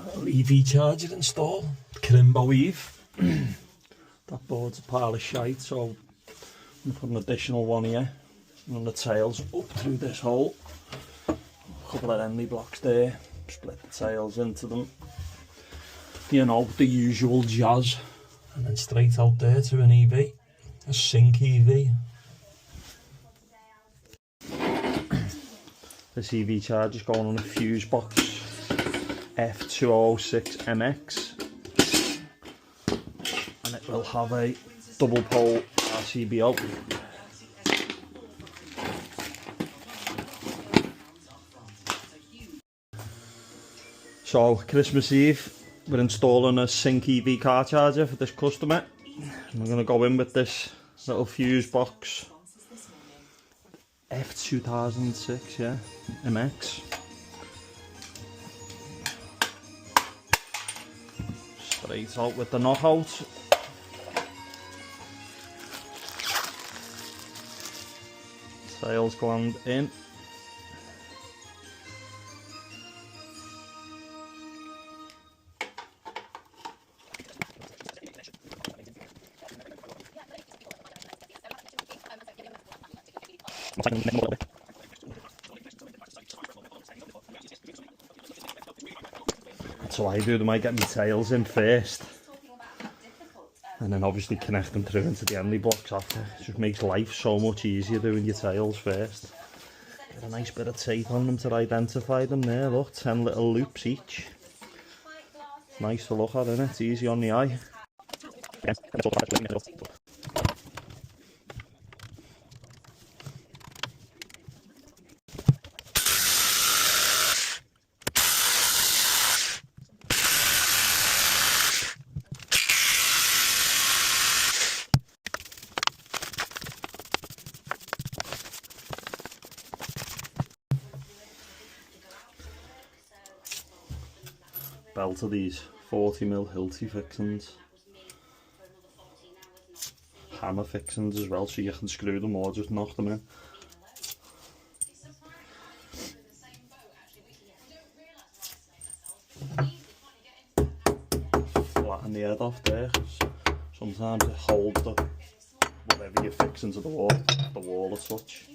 EV charger installed, Crimbo Eve. That board's a pile of shite, so I'm going to put an additional one here. And the tails up through this hole. A couple of Henley blocks there, split the tails into them. You know, the usual jazz. And then straight out there to an EV, a Sync EV. This EV charge is going on a Fusebox F206MX, and it will have a double pole RCBO. So Christmas Eve, we're installing a Sync EV car charger for this customer. I'm going to go in with this little Fusebox F2006, yeah, MX. Straight out with the knockout. Tails gland in. So I do them, I get my tails in first, and then obviously connect them through into the Henley blocks after. It just makes life so much easier doing your tails first. Get a nice bit of tape on them to identify them there, look, 10 little loops each. Nice to look at, isn't it? It's easy on the eye. Belt of these 40mm Hilti fixings, hammer fixings as well, so you can screw them or just knock them in. Flatten the head off there, sometimes it holds the whatever you're fixing to the wall as such.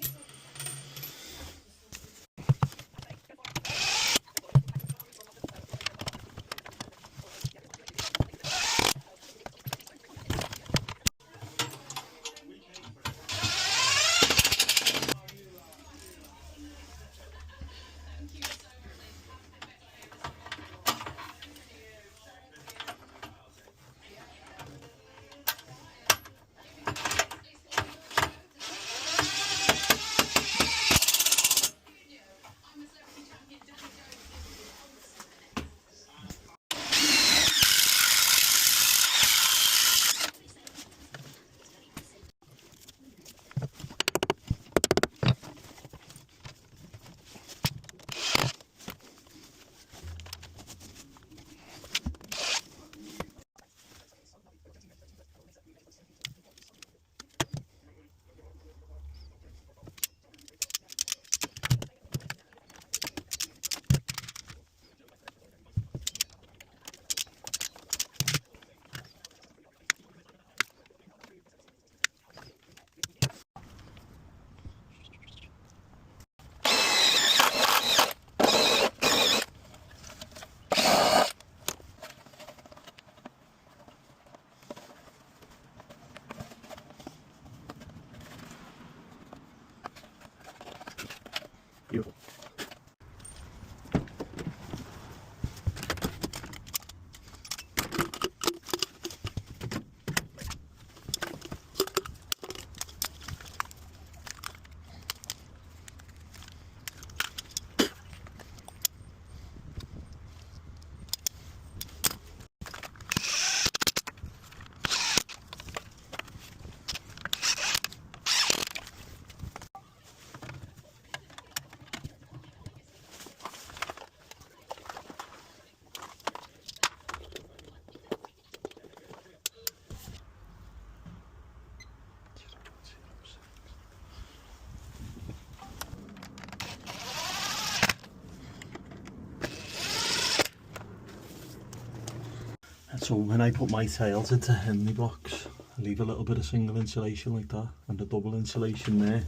So when I put my tiles into Henley blocks, I leave a little bit of single insulation like that and a double insulation there.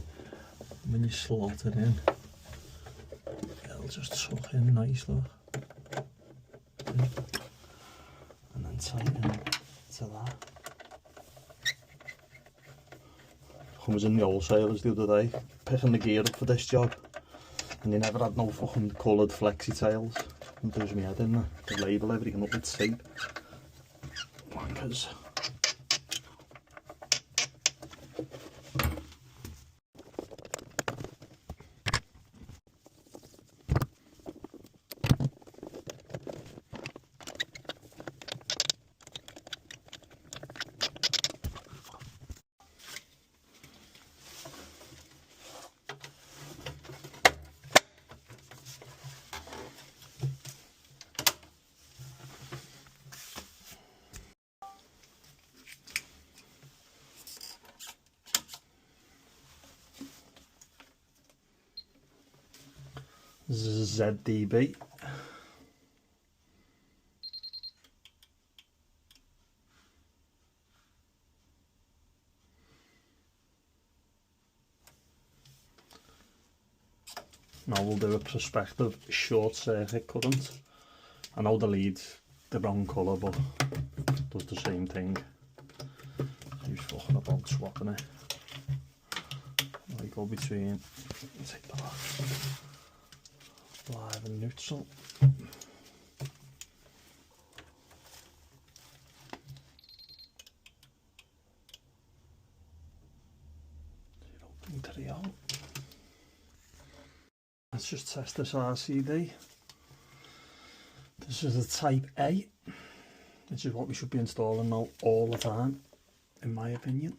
When you slot it in, it'll just tuck in nice, look. And then tighten to that. I was in the wholesalers the other day, picking the gear up for this job, and they never had no fucking coloured flexi tiles. It does me head in there. The label, everything up with tape. Wankers. ZDB. Now we'll do a prospective short circuit current. I know the lead's the wrong colour, but it does the same thing. Who's fucking about swapping it? I go between, take that off. Live and neutral. 0.30. Let's just test this RCD. This is a type A, which is what we should be installing now all the time, in my opinion.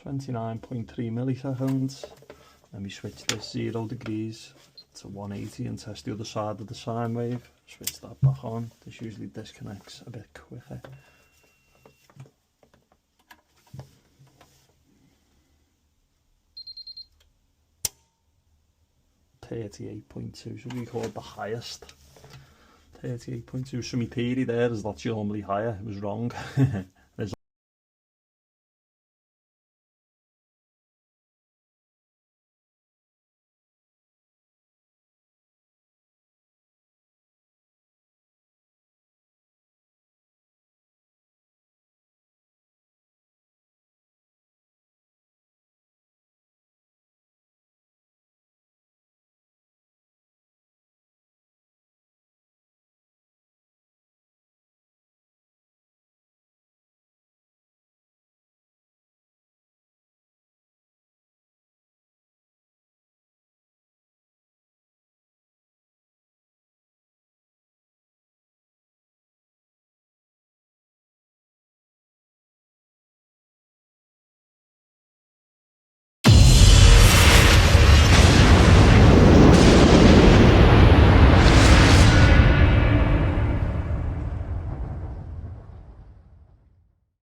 .3 milliseconds. Let me switch this 0 degrees to 180 and test the other side of the sine wave. Switch that back on. This usually disconnects a bit quicker. .38.2, so we record the highest. 38.2, so my theory there is that's normally higher, it was wrong.